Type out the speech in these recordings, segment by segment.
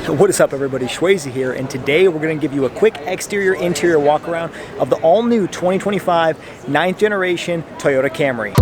What is up, everybody? Shwayze here, and today we're going to give you a quick exterior interior walk around of the all-new 2025 9th generation Toyota Camry.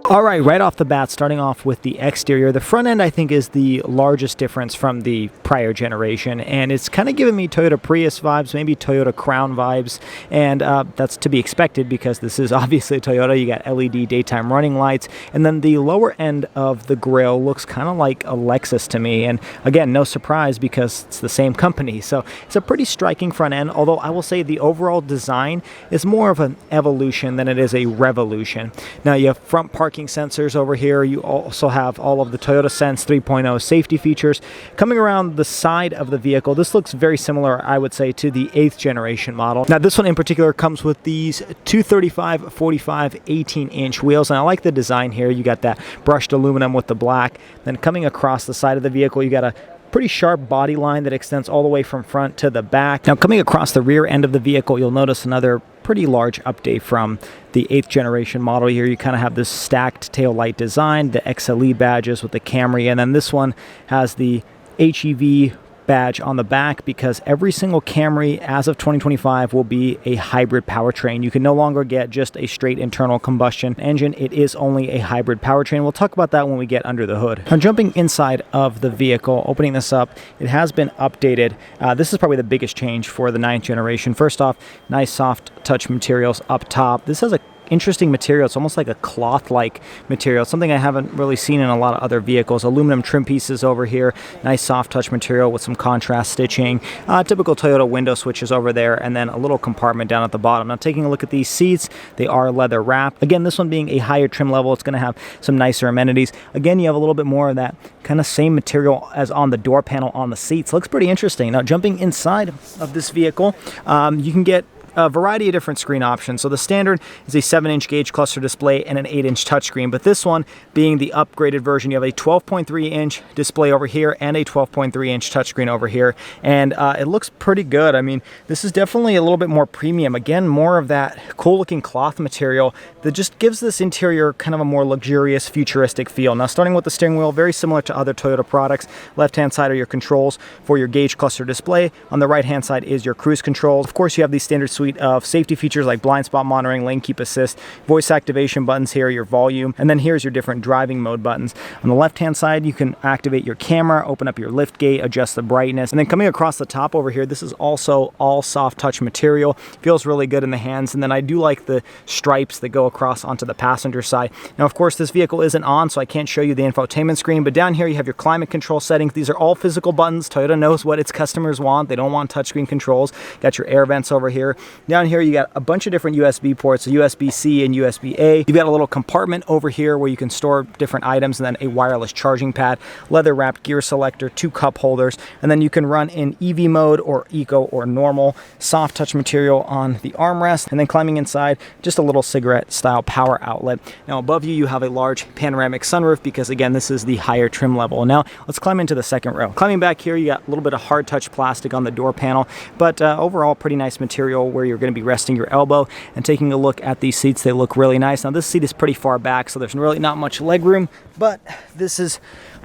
Alright, right off the bat, starting off with the exterior, the front end I think is the largest difference from the prior generation, and it's kind of giving me Toyota Prius vibes, maybe Toyota Crown vibes, and that's to be expected because this is obviously a Toyota. You got LED daytime running lights, and then the lower end of the grille looks kind of like a Lexus to me, and again, no surprise because it's the same company, so it's a pretty striking front end, although I will say the overall design is more of an evolution than it is a revolution. Now you have front parking sensors over here. You also have all of the Toyota Sense 3.0 safety features. Coming around the side of the vehicle, this looks very similar, I would say, to the 8th generation model. Now this one in particular comes with these 235/45 18-inch wheels, and I like the design here. You got that brushed aluminum with the black. Then coming across the side of the vehicle, you got a pretty sharp body line that extends all the way from front to the back. Now coming across the rear end of the vehicle, you'll notice another pretty large update from the 8th generation model here. You kind of have this stacked tail light design, the XLE badges with the Camry, and then this one has the HEV badge on the back because every single Camry as of 2025 will be a hybrid powertrain. You can no longer get just a straight internal combustion engine. It is only a hybrid powertrain. We'll talk about that when we get under the hood. Now jumping inside of the vehicle, opening this up, it has been updated. This is probably the biggest change for the 9th generation. First off, nice soft touch materials up top. This has a interesting material. It's almost like a cloth-like material, something I haven't really seen in a lot of other vehicles. Aluminum trim pieces over here, nice soft touch material with some contrast stitching, typical Toyota window switches over there, and then a little compartment down at the bottom. Now taking a look at these seats, they are leather wrapped. Again, this one being a higher trim level, it's going to have some nicer amenities. Again, you have a little bit more of that kind of same material as on the door panel on the seats. Looks pretty interesting. Now jumping inside of this vehicle, you can get a variety of different screen options. So the standard is a 7-inch gauge cluster display and an 8-inch touchscreen, but this one being the upgraded version, you have a 12.3-inch display over here and a 12.3-inch touchscreen over here, and it looks pretty good. I mean, this is definitely a little bit more premium. Again, more of that cool looking cloth material that just gives this interior kind of a more luxurious, futuristic feel. Now starting with the steering wheel, very similar to other Toyota products. Left hand side are your controls for your gauge cluster display. On the right hand side is your cruise controls. Of course, you have the standard suite of safety features like blind spot monitoring, lane keep assist, voice activation buttons here, your volume, and then here's your different driving mode buttons. On the left hand side, you can activate your camera, open up your lift gate, adjust the brightness, and then coming across the top over here, this is also all soft touch material. Feels really good in the hands, and then I do like the stripes that go across onto the passenger side. Now of course this vehicle isn't on, so I can't show you the infotainment screen, but down here you have your climate control settings. These are all physical buttons. Toyota knows what its customers want. They don't want touchscreen controls. Got your air vents over here. Down here you got a bunch of different USB ports, USB-C and USB-A. You've got a little compartment over here where you can store different items, and then a wireless charging pad, leather wrapped gear selector, 2 cup holders, and then you can run in EV mode or eco or normal. Soft touch material on the armrest, and then climbing inside, just a little cigarette style power outlet. Now above you, you have a large panoramic sunroof because again, this is the higher trim level. Now let's climb into the second row. Climbing back here, you got a little bit of hard touch plastic on the door panel, but overall pretty nice material where you're going to be resting your elbow. And taking a look at these seats, they look really nice. Now this seat is pretty far back, so there's really not much leg room, but this is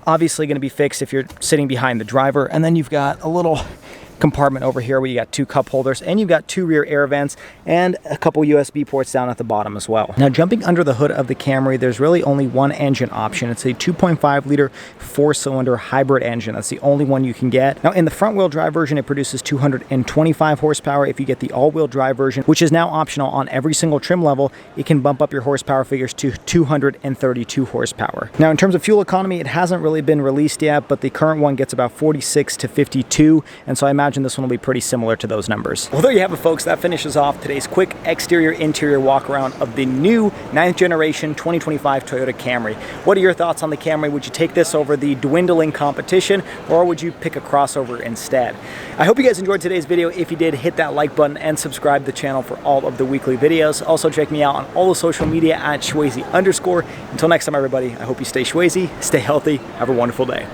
obviously going to be fixed if you're sitting behind the driver. And then you've got a little compartment over here where you got 2 cup holders, and you've got 2 rear air vents and a couple USB ports down at the bottom as well. Now jumping under the hood of the Camry, there's really only one engine option. It's a 2.5 liter 4-cylinder hybrid engine. That's the only one you can get. Now in the front wheel drive version, it produces 225 horsepower. If you get the all-wheel drive version, which is now optional on every single trim level, it can bump up your horsepower figures to 232 horsepower. Now in terms of fuel economy, it hasn't really been released yet, but the current one gets about 46 to 52, and so I imagine this one will be pretty similar to those numbers. Well, there you have it, folks. That finishes off today's quick exterior interior walk around of the new 9th generation 2025 Toyota Camry. What are your thoughts on the Camry? Would you take this over the dwindling competition, or would you pick a crossover instead? I hope you guys enjoyed today's video. If you did, hit that like button and subscribe to the channel for all of the weekly videos. Also check me out on all the social media at Shwayze_. Until next time, everybody, I hope you stay Shwayze, stay healthy, have a wonderful day.